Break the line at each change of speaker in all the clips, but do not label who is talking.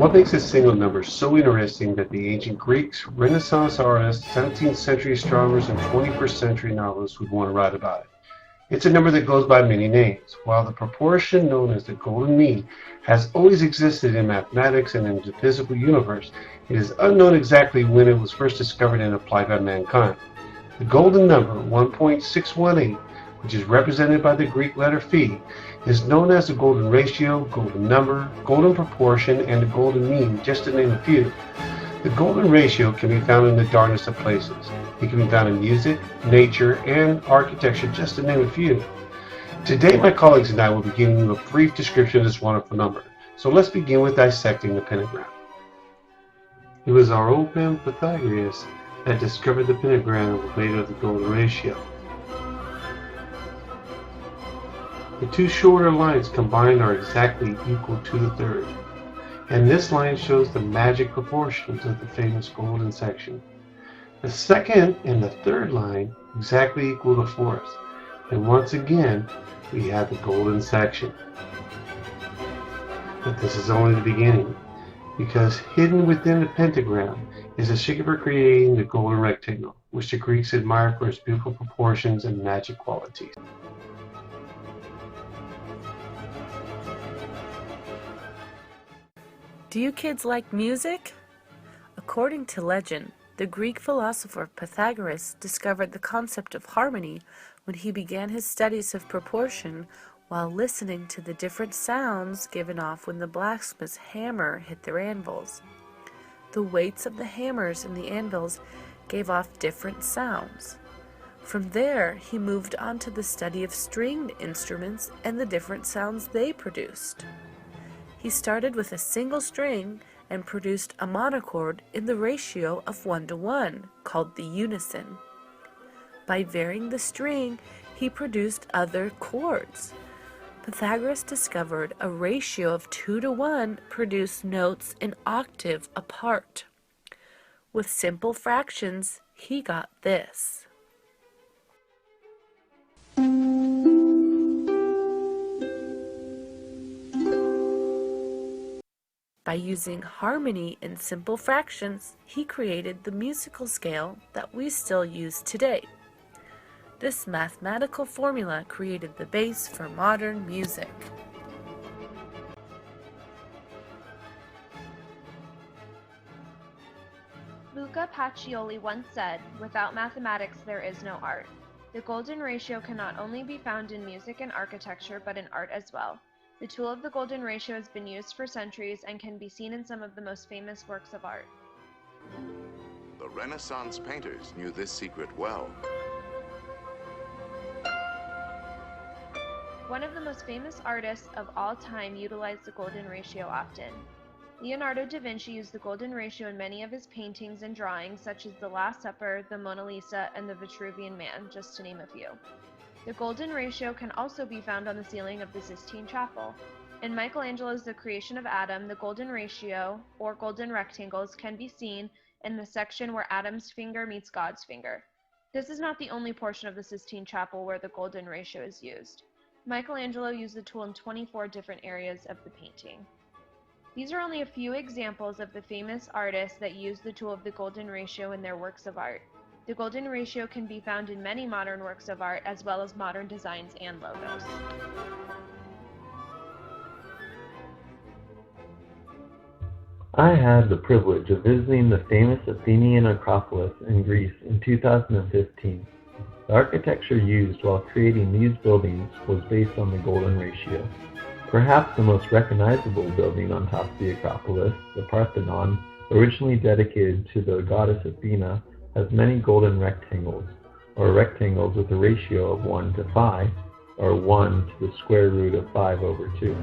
What makes this single number so interesting that the ancient Greeks, Renaissance artists, 17th century astronomers, and 21st century novelists would want to write about it? It's a number that goes by many names. While the proportion known as the golden mean has always existed in mathematics and in the physical universe, it is unknown exactly when it was first discovered and applied by mankind. The golden number, 1.618, which is represented by the Greek letter phi, is known as the golden ratio, golden number, golden proportion, and the golden mean, just to name a few. The golden ratio can be found in the darkness of places. It can be found in music, nature, and architecture, just to name a few. Today, my colleagues and I will be giving you a brief description of this wonderful number. So let's begin with dissecting the pentagram. It was our old man Pythagoras that discovered the pentagram made of the golden ratio. The two shorter lines combined are exactly equal to the third. And this line shows the magic proportions of the famous golden section. The second and the third line exactly equal the fourth. And once again, we have the golden section. But this is only the beginning, because hidden within the pentagram is a secret for creating the golden rectangle, which the Greeks admired for its beautiful proportions and magic qualities.
Do you kids like music? According to legend, the Greek philosopher Pythagoras discovered the concept of harmony when he began his studies of proportion while listening to the different sounds given off when the blacksmith's hammer hit their anvils. The weights of the hammers and the anvils gave off different sounds. From there, he moved on to the study of stringed instruments and the different sounds they produced. He started with a single string and produced a monochord in the ratio of 1:1, called the unison. By varying the string, he produced other chords. Pythagoras discovered a ratio of 2:1 produced notes an octave apart. With simple fractions, he got this. By using harmony in simple fractions, he created the musical scale that we still use today. This mathematical formula created the base for modern music.
Luca Pacioli once said, "Without mathematics there is no art." The golden ratio can not only be found in music and architecture, but in art as well. The tool of the golden ratio has been used for centuries and can be seen in some of the most famous works of art.
The Renaissance painters knew this secret well.
One of the most famous artists of all time utilized the golden ratio often. Leonardo da Vinci used the golden ratio in many of his paintings and drawings, such as the Last Supper, the Mona Lisa, and the Vitruvian Man, just to name a few. The golden ratio can also be found on the ceiling of the Sistine Chapel. In Michelangelo's The Creation of Adam, the golden ratio, or golden rectangles, can be seen in the section where Adam's finger meets God's finger. This is not the only portion of the Sistine Chapel where the golden ratio is used. Michelangelo used the tool in 24 different areas of the painting. These are only a few examples of the famous artists that used the tool of the golden ratio in their works of art. The golden ratio can be found in many modern works of art, as well as modern designs and logos.
I had the privilege of visiting the famous Athenian Acropolis in Greece in 2015. The architecture used while creating these buildings was based on the golden ratio. Perhaps the most recognizable building on top of the Acropolis, the Parthenon, originally dedicated to the goddess Athena, has many golden rectangles, or rectangles with a ratio of 1:5, or 1 to the square root of 5/2.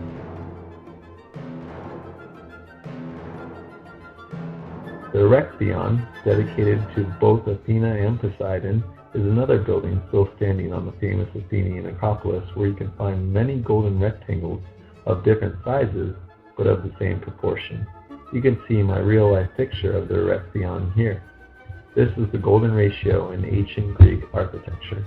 The Erechtheion, dedicated to both Athena and Poseidon, is another building still standing on the famous Athenian Acropolis, where you can find many golden rectangles of different sizes, but of the same proportion. You can see my real-life picture of the Erechtheion here. This is the golden ratio in ancient Greek architecture.